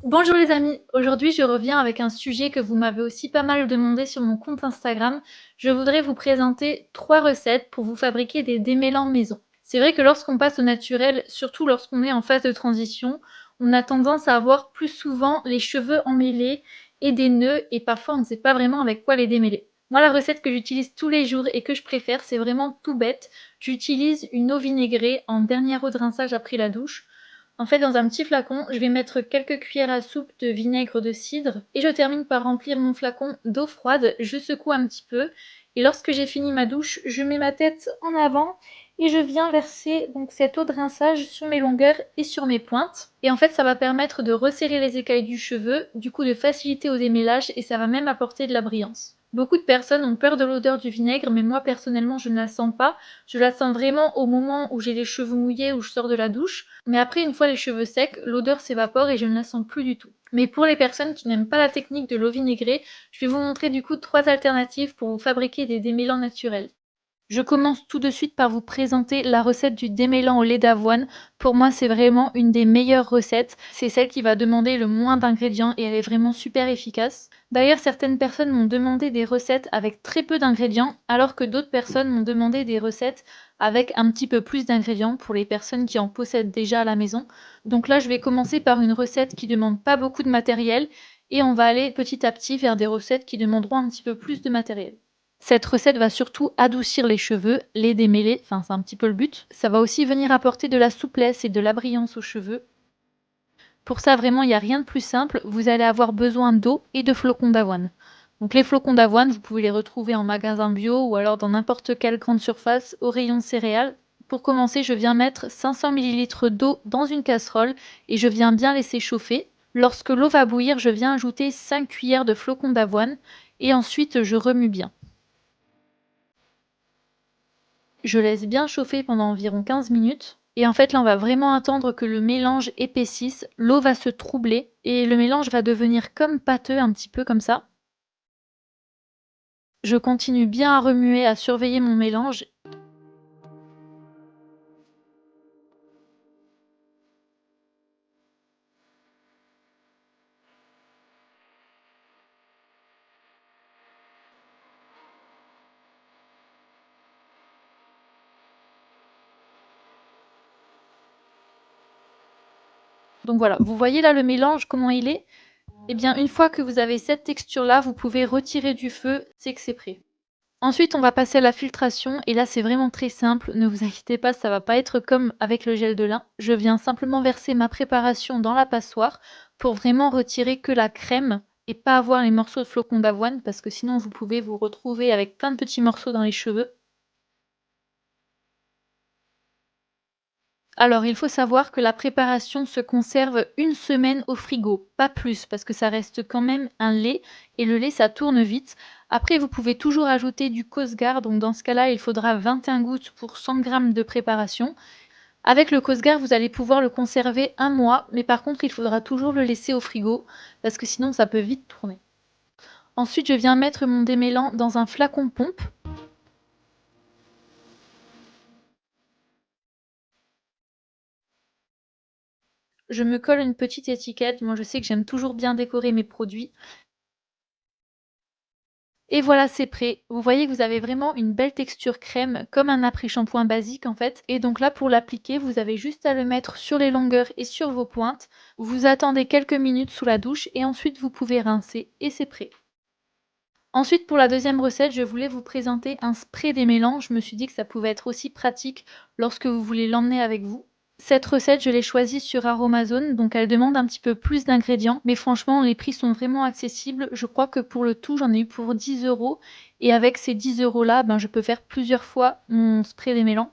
Bonjour les amis, aujourd'hui je reviens avec un sujet que vous m'avez aussi pas mal demandé sur mon compte Instagram. Je voudrais vous présenter 3 recettes pour vous fabriquer des démêlants maison. C'est vrai que lorsqu'on passe au naturel, surtout lorsqu'on est en phase de transition, on a tendance à avoir plus souvent les cheveux emmêlés et des nœuds et parfois on ne sait pas vraiment avec quoi les démêler. Moi la recette que j'utilise tous les jours et que je préfère, c'est vraiment tout bête. J'utilise une eau vinaigrée en dernière eau de rinçage après la douche. En fait, dans un petit flacon, je vais mettre quelques cuillères à soupe de vinaigre de cidre et je termine par remplir mon flacon d'eau froide. Je secoue un petit peu et lorsque j'ai fini ma douche, je mets ma tête en avant et je viens verser donc cette eau de rinçage sur mes longueurs et sur mes pointes. Et en fait, ça va permettre de resserrer les écailles du cheveu, du coup de faciliter au démêlage et ça va même apporter de la brillance. Beaucoup de personnes ont peur de l'odeur du vinaigre, mais moi personnellement je ne la sens pas. Je la sens vraiment au moment où j'ai les cheveux mouillés, où je sors de la douche. Mais après, une fois les cheveux secs, l'odeur s'évapore et je ne la sens plus du tout. Mais pour les personnes qui n'aiment pas la technique de l'eau vinaigrée, je vais vous montrer du coup 3 alternatives pour vous fabriquer des démêlants naturels. Je commence tout de suite par vous présenter la recette du démêlant au lait d'avoine. Pour moi, c'est vraiment une des meilleures recettes. C'est celle qui va demander le moins d'ingrédients et elle est vraiment super efficace. D'ailleurs, certaines personnes m'ont demandé des recettes avec très peu d'ingrédients, alors que d'autres personnes m'ont demandé des recettes avec un petit peu plus d'ingrédients pour les personnes qui en possèdent déjà à la maison. Donc là, je vais commencer par une recette qui demande pas beaucoup de matériel et on va aller petit à petit vers des recettes qui demanderont un petit peu plus de matériel. Cette recette va surtout adoucir les cheveux, les démêler, enfin c'est un petit peu le but. Ça va aussi venir apporter de la souplesse et de la brillance aux cheveux. Pour ça vraiment il n'y a rien de plus simple, vous allez avoir besoin d'eau et de flocons d'avoine. Donc les flocons d'avoine, vous pouvez les retrouver en magasin bio ou alors dans n'importe quelle grande surface au rayon céréales. Pour commencer, je viens mettre 500 ml d'eau dans une casserole et je viens bien laisser chauffer. Lorsque l'eau va bouillir, je viens ajouter 5 cuillères de flocons d'avoine et ensuite je remue bien. Je laisse bien chauffer pendant environ 15 minutes. Et en fait, là, on va vraiment attendre que le mélange épaississe, l'eau va se troubler et le mélange va devenir comme pâteux, un petit peu comme ça. Je continue bien à remuer, à surveiller mon mélange. Donc voilà, vous voyez là le mélange, comment il est? Eh bien, une fois que vous avez cette texture-là, vous pouvez retirer du feu, c'est que c'est prêt. Ensuite, on va passer à la filtration et là, c'est vraiment très simple. Ne vous inquiétez pas, ça va pas être comme avec le gel de lin. Je viens simplement verser ma préparation dans la passoire pour vraiment retirer que la crème et pas avoir les morceaux de flocons d'avoine parce que sinon vous pouvez vous retrouver avec plein de petits morceaux dans les cheveux. Alors, il faut savoir que la préparation se conserve une semaine au frigo, pas plus, parce que ça reste quand même un lait, et le lait, ça tourne vite. Après, vous pouvez toujours ajouter du Cosgar, donc dans ce cas-là, il faudra 21 gouttes pour 100 g de préparation. Avec le Cosgar, vous allez pouvoir le conserver un mois, mais par contre, il faudra toujours le laisser au frigo, parce que sinon, ça peut vite tourner. Ensuite, je viens mettre mon démêlant dans un flacon pompe. Je me colle une petite étiquette, moi je sais que j'aime toujours bien décorer mes produits. Et voilà, c'est prêt. Vous voyez que vous avez vraiment une belle texture crème, comme un après-shampoing basique en fait. Et donc là, pour l'appliquer, vous avez juste à le mettre sur les longueurs et sur vos pointes. Vous attendez quelques minutes sous la douche et ensuite vous pouvez rincer et c'est prêt. Ensuite, pour la deuxième recette, je voulais vous présenter un spray démêlant. Je me suis dit que ça pouvait être aussi pratique lorsque vous voulez l'emmener avec vous. Cette recette, je l'ai choisie sur Aromazone, donc elle demande un petit peu plus d'ingrédients, mais franchement, les prix sont vraiment accessibles. Je crois que pour le tout, j'en ai eu pour 10 euros, et avec ces 10 euros-là, ben, je peux faire plusieurs fois mon spray démêlant.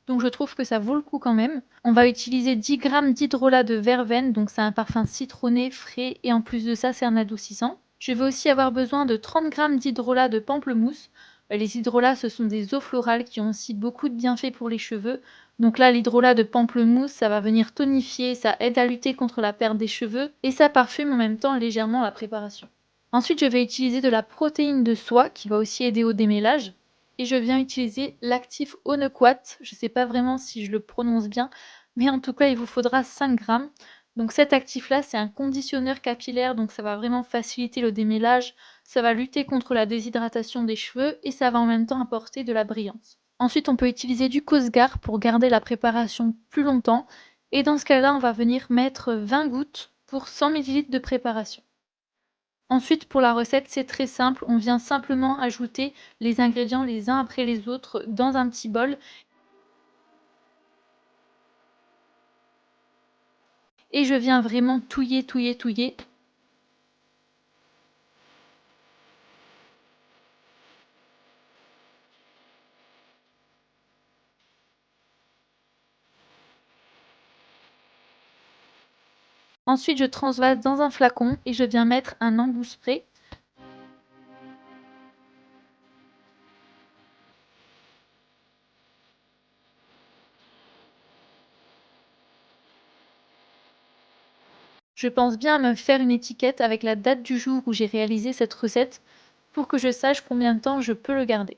Donc je trouve que ça vaut le coup quand même. On va utiliser 10 g d'hydrolat de verveine, donc c'est un parfum citronné, frais, et en plus de ça, c'est un adoucissant. Je vais aussi avoir besoin de 30 g d'hydrolat de pamplemousse. Les hydrolats, ce sont des eaux florales qui ont aussi beaucoup de bienfaits pour les cheveux. Donc là, l'hydrolat de pamplemousse, ça va venir tonifier, ça aide à lutter contre la perte des cheveux et ça parfume en même temps légèrement la préparation. Ensuite, je vais utiliser de la protéine de soie qui va aussi aider au démêlage. Et je viens utiliser l'actif Onequat. Je ne sais pas vraiment si je le prononce bien, mais en tout cas, il vous faudra 5 g. Donc cet actif-là, c'est un conditionneur capillaire, donc ça va vraiment faciliter le démêlage, ça va lutter contre la déshydratation des cheveux et ça va en même temps apporter de la brillance. Ensuite, on peut utiliser du Cosgar pour garder la préparation plus longtemps. Et dans ce cas-là, on va venir mettre 20 gouttes pour 100 ml de préparation. Ensuite, pour la recette, c'est très simple. On vient simplement ajouter les ingrédients les uns après les autres dans un petit bol. Et je viens vraiment touiller, touiller, touiller. Ensuite, je transvase dans un flacon et je viens mettre un embout spray. Je pense bien à me faire une étiquette avec la date du jour où j'ai réalisé cette recette pour que je sache combien de temps je peux le garder.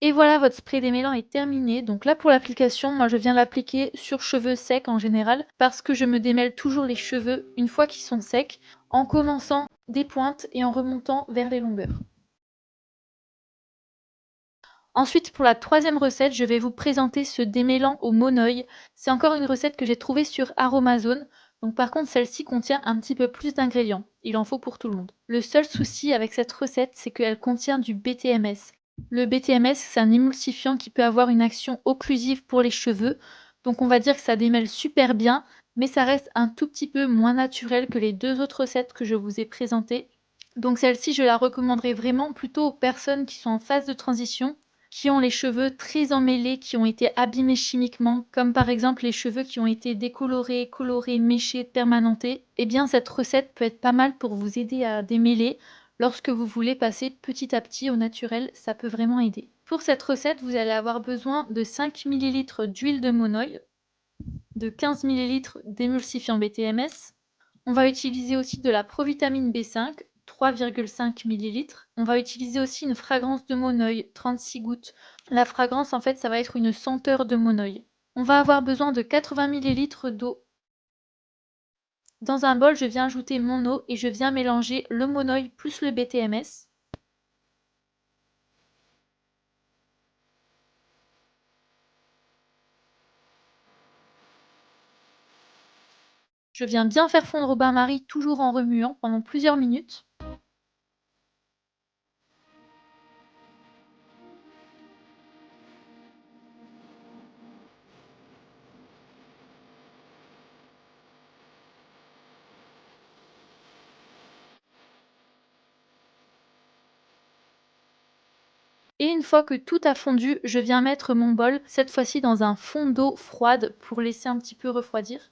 Et voilà, votre spray démêlant est terminé. Donc là, pour l'application, moi je viens l'appliquer sur cheveux secs en général parce que je me démêle toujours les cheveux une fois qu'ils sont secs en commençant des pointes et en remontant vers les longueurs. Ensuite, pour la troisième recette, je vais vous présenter ce démêlant au monoeil. C'est encore une recette que j'ai trouvée sur Aromazone. Donc par contre, celle-ci contient un petit peu plus d'ingrédients. Il en faut pour tout le monde. Le seul souci avec cette recette, c'est qu'elle contient du BTMS. Le BTMS, c'est un émulsifiant qui peut avoir une action occlusive pour les cheveux. Donc on va dire que ça démêle super bien, mais ça reste un tout petit peu moins naturel que les deux autres recettes que je vous ai présentées. Donc celle-ci, je la recommanderais vraiment plutôt aux personnes qui sont en phase de transition, qui ont les cheveux très emmêlés, qui ont été abîmés chimiquement, comme par exemple les cheveux qui ont été décolorés, colorés, méchés, permanentés. Eh bien cette recette peut être pas mal pour vous aider à démêler. Lorsque vous voulez passer petit à petit au naturel, ça peut vraiment aider. Pour cette recette, vous allez avoir besoin de 5 ml d'huile de monoeil, de 15 ml d'émulsifiant BTMS. On va utiliser aussi de la provitamine B5, 3,5 ml. On va utiliser aussi une fragrance de monoeil, 36 gouttes. La fragrance, en fait, ça va être une senteur de monoeil. On va avoir besoin de 80 ml d'eau. Dans un bol, je viens ajouter mon eau et je viens mélanger le monoeil plus le BTMS. Je viens bien faire fondre au bain-marie, toujours en remuant pendant plusieurs minutes. Et une fois que tout a fondu, je viens mettre mon bol, cette fois-ci dans un fond d'eau froide pour laisser un petit peu refroidir.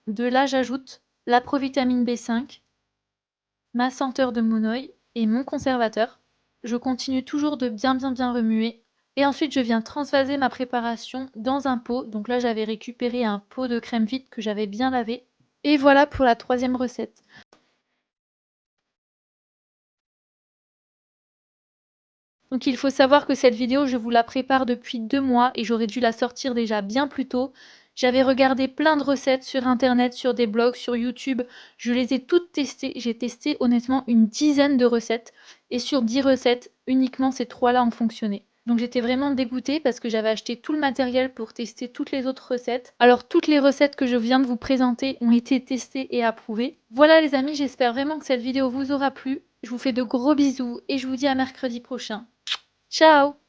De là, j'ajoute la provitamine B5, ma senteur de monoeil et mon conservateur. Je continue toujours de bien remuer. Et ensuite, je viens transvaser ma préparation dans un pot. Donc là, j'avais récupéré un pot de crème vide que j'avais bien lavé. Et voilà pour la troisième recette. Donc il faut savoir que cette vidéo, je vous la prépare depuis 2 mois et j'aurais dû la sortir déjà bien plus tôt. J'avais regardé plein de recettes sur internet, sur des blogs, sur YouTube. Je les ai toutes testées. J'ai testé honnêtement une dizaine de recettes. Et sur 10 recettes, uniquement ces 3-là ont fonctionné. Donc j'étais vraiment dégoûtée parce que j'avais acheté tout le matériel pour tester toutes les autres recettes. Alors toutes les recettes que je viens de vous présenter ont été testées et approuvées. Voilà les amis, j'espère vraiment que cette vidéo vous aura plu. Je vous fais de gros bisous et je vous dis à mercredi prochain. Ciao!